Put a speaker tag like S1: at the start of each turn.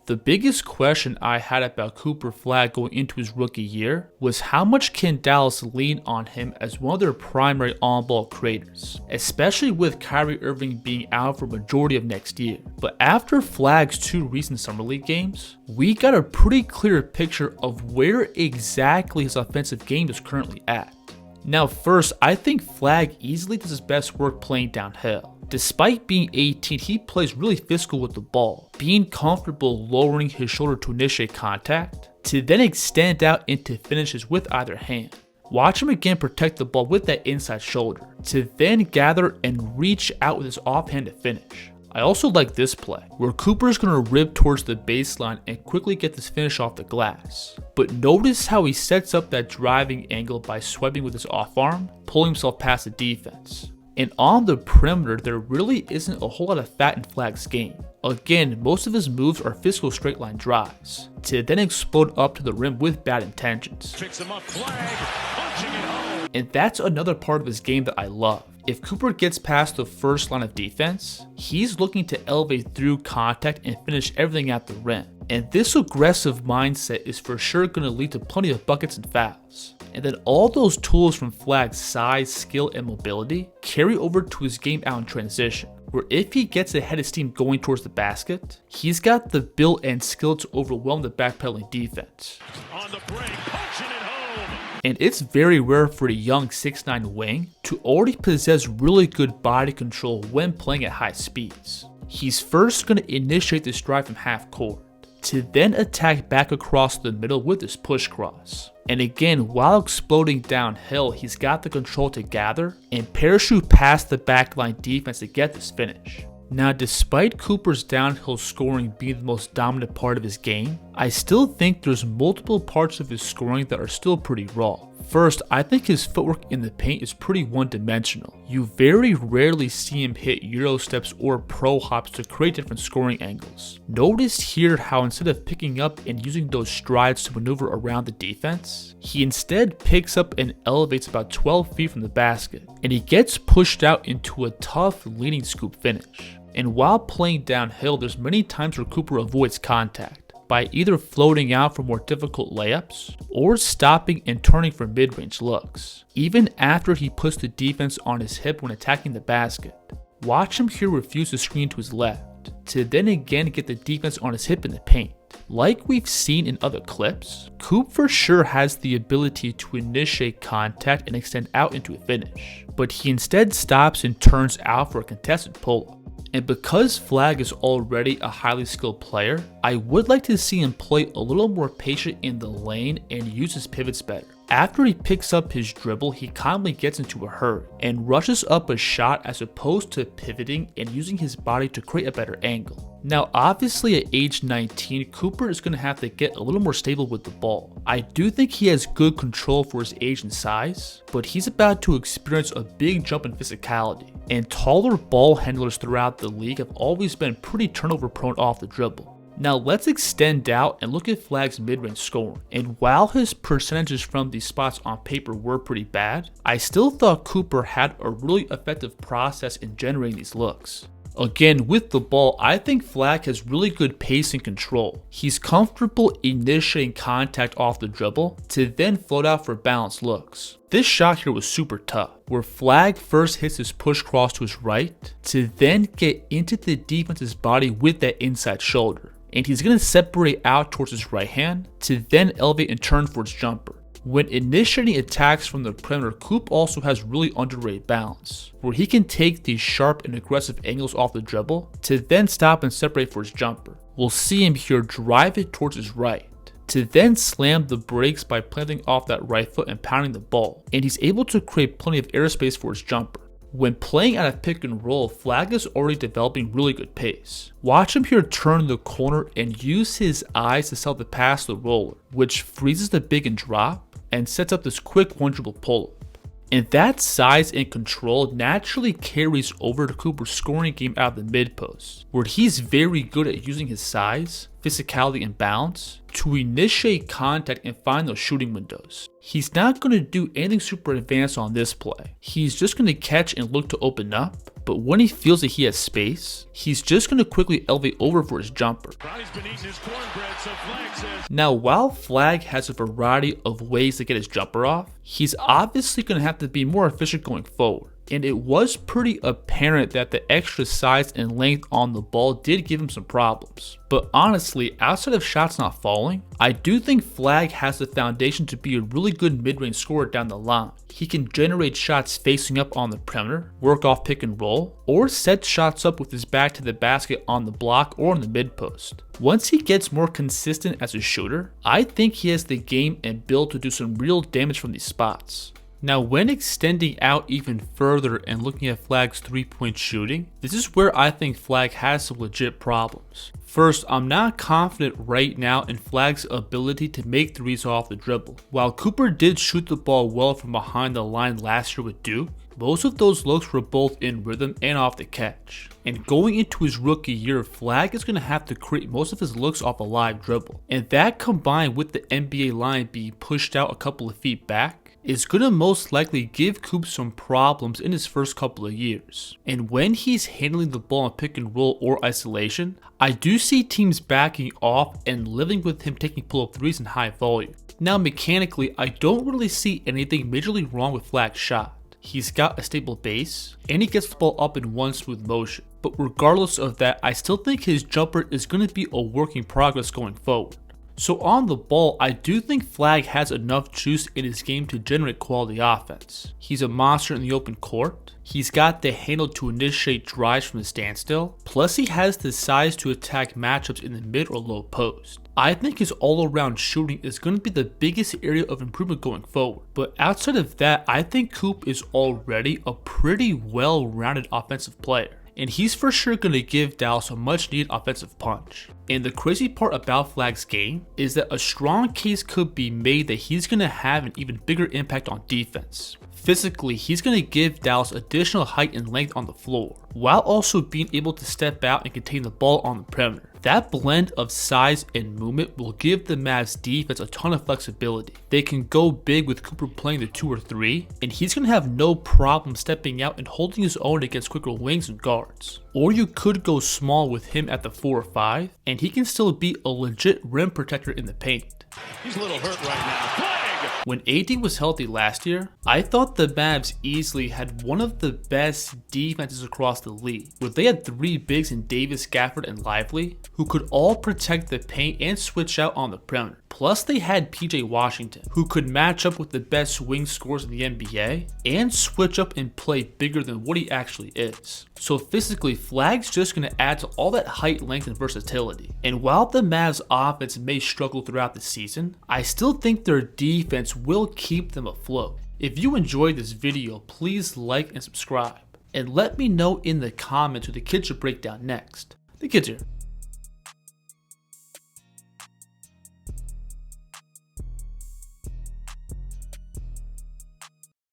S1: The biggest question I had about Cooper Flagg going into his rookie year was how much can Dallas lean on him as one of their primary on-ball creators, especially with Kyrie Irving being out for a majority of next year. But after Flagg's 2 recent Summer League games, we got a pretty clear picture of where exactly his offensive game is currently at. Now first, I think Flagg easily does his best work playing downhill. Despite being 18, he plays really physical with the ball, being comfortable lowering his shoulder to initiate contact, to then extend out into finishes with either hand. Watch him again protect the ball with that inside shoulder, to then gather and reach out with his offhand to finish. I also like this play, where Cooper is going to rip towards the baseline and quickly get this finish off the glass. But notice how he sets up that driving angle by swiping with his off arm, pulling himself past the defense. And on the perimeter, there really isn't a whole lot of fat in Flagg's game. Again, most of his moves are physical straight line drives, to then explode up to the rim with bad intentions.
S2: Picks him up, Flagg, punching it home.
S1: And that's another part of his game that I love. If Cooper gets past the first line of defense, he's looking to elevate through contact and finish everything at the rim. And this aggressive mindset is for sure going to lead to plenty of buckets and fouls. And then all those tools from Flagg's size, skill, and mobility carry over to his game out in transition, where if he gets ahead of steam going towards the basket, he's got the build and skill to overwhelm the backpedaling defense.
S2: On the break, punching it home.
S1: And it's very rare for a young 6'9" wing to already possess really good body control when playing at high speeds. He's first going to initiate this drive from half court, to then attack back across the middle with his push cross. And again, while exploding downhill, he's got the control to gather and parachute past the backline defense to get this finish. Now, despite Cooper's downhill scoring being the most dominant part of his game, I still think there's multiple parts of his scoring that are still pretty raw. First, I think his footwork in the paint is pretty one-dimensional. You very rarely see him hit Euro steps or pro hops to create different scoring angles. Notice here how instead of picking up and using those strides to maneuver around the defense, he instead picks up and elevates about 12 feet from the basket, and he gets pushed out into a tough leaning scoop finish. And while playing downhill, there's many times where Cooper avoids contact by either floating out for more difficult layups or stopping and turning for mid-range looks, even after he puts the defense on his hip when attacking the basket. Watch him here refuse to screen to his left, to then again get the defense on his hip in the paint. Like we've seen in other clips, Coop for sure has the ability to initiate contact and extend out into a finish, but he instead stops and turns out for a contested pull-up. And because Flagg is already a highly skilled player, I would like to see him play a little more patient in the lane and use his pivots better. After he picks up his dribble, he calmly gets into a hurry and rushes up a shot as opposed to pivoting and using his body to create a better angle. Now obviously at age 19, Cooper is going to have to get a little more stable with the ball. I do think he has good control for his age and size, but he's about to experience a big jump in physicality, and taller ball handlers throughout the league have always been pretty turnover prone off the dribble. Now let's extend out and look at Flagg's mid-range scoring. And while his percentages from these spots on paper were pretty bad, I still thought Cooper had a really effective process in generating these looks. Again, with the ball, I think Flagg has really good pace and control. He's comfortable initiating contact off the dribble to then float out for balanced looks. This shot here was super tough, where Flagg first hits his push cross to his right to then get into the defense's body with that inside shoulder. And he's going to separate out towards his right hand to then elevate and turn for his jumper. When initiating attacks from the perimeter, Coop also has really underrated balance, where he can take these sharp and aggressive angles off the dribble to then stop and separate for his jumper. We'll see him here drive it towards his right, to then slam the brakes by planting off that right foot and pounding the ball, and he's able to create plenty of airspace for his jumper. When playing out of pick and roll, Flagg is already developing really good pace. Watch him here turn the corner and use his eyes to sell the pass to the roller, which freezes the big and drop and sets up this quick one dribble pull-up. And that size and control naturally carries over to Cooper's scoring game out of the mid post, where he's very good at using his size physicality, and balance to initiate contact and find those shooting windows. He's not going to do anything super advanced on this play. He's just going to catch and look to open up, but when he feels that he has space, he's just going to quickly elevate over for his jumper. Now, while Flagg has a variety of ways to get his jumper off, he's obviously going to have to be more efficient going forward. And it was pretty apparent that the extra size and length on the ball did give him some problems. But honestly, outside of shots not falling, I do think Flagg has the foundation to be a really good mid-range scorer down the line. He can generate shots facing up on the perimeter, work off pick and roll, or set shots up with his back to the basket on the block or in the mid-post. Once he gets more consistent as a shooter, I think he has the game and build to do some real damage from these spots. Now, when extending out even further and looking at Flagg's 3-point shooting, this is where I think Flagg has some legit problems. First, I'm not confident right now in Flagg's ability to make threes off the dribble. While Cooper did shoot the ball well from behind the line last year with Duke, most of those looks were both in rhythm and off the catch. And going into his rookie year, Flagg is going to have to create most of his looks off a live dribble. And that combined with the NBA line being pushed out a couple of feet back, is going to most likely give Coop some problems in his first couple of years. And when he's handling the ball in pick and roll or isolation, I do see teams backing off and living with him taking pull-up threes in high volume. Now mechanically, I don't really see anything majorly wrong with Flagg's shot. He's got a stable base, and he gets the ball up in one smooth motion. But regardless of that, I still think his jumper is going to be a work in progress going forward. So on the ball, I do think Flagg has enough juice in his game to generate quality offense. He's a monster in the open court. He's got the handle to initiate drives from the standstill. Plus he has the size to attack matchups in the mid or low post. I think his all-around shooting is going to be the biggest area of improvement going forward. But outside of that, I think Coop is already a pretty well-rounded offensive player. And he's for sure going to give Dallas a much needed offensive punch. And the crazy part about Flagg's game is that a strong case could be made that he's going to have an even bigger impact on defense. Physically, he's going to give Dallas additional height and length on the floor, while also being able to step out and contain the ball on the perimeter. That blend of size and movement will give the Mavs defense a ton of flexibility. They can go big with Cooper playing the 2 or 3, and he's going to have no problem stepping out and holding his own against quicker wings and guards. Or you could go small with him at the 4 or 5, and he can still be a legit rim protector in the paint.
S2: He's a little hurt right now.
S1: When AD was healthy last year, I thought the Mavs easily had one of the best defenses across the league, where they had 3 bigs in Davis, Gafford, and Lively, who could all protect the paint and switch out on the perimeter. Plus they had PJ Washington, who could match up with the best swing scorers in the NBA and switch up and play bigger than what he actually is. So physically, Flagg's just going to add to all that height, length, and versatility. And while the Mavs offense may struggle throughout the season, I still think their defense will keep them afloat. If you enjoyed this video, please like and subscribe. And let me know in the comments who the kids should break down next. The kids here.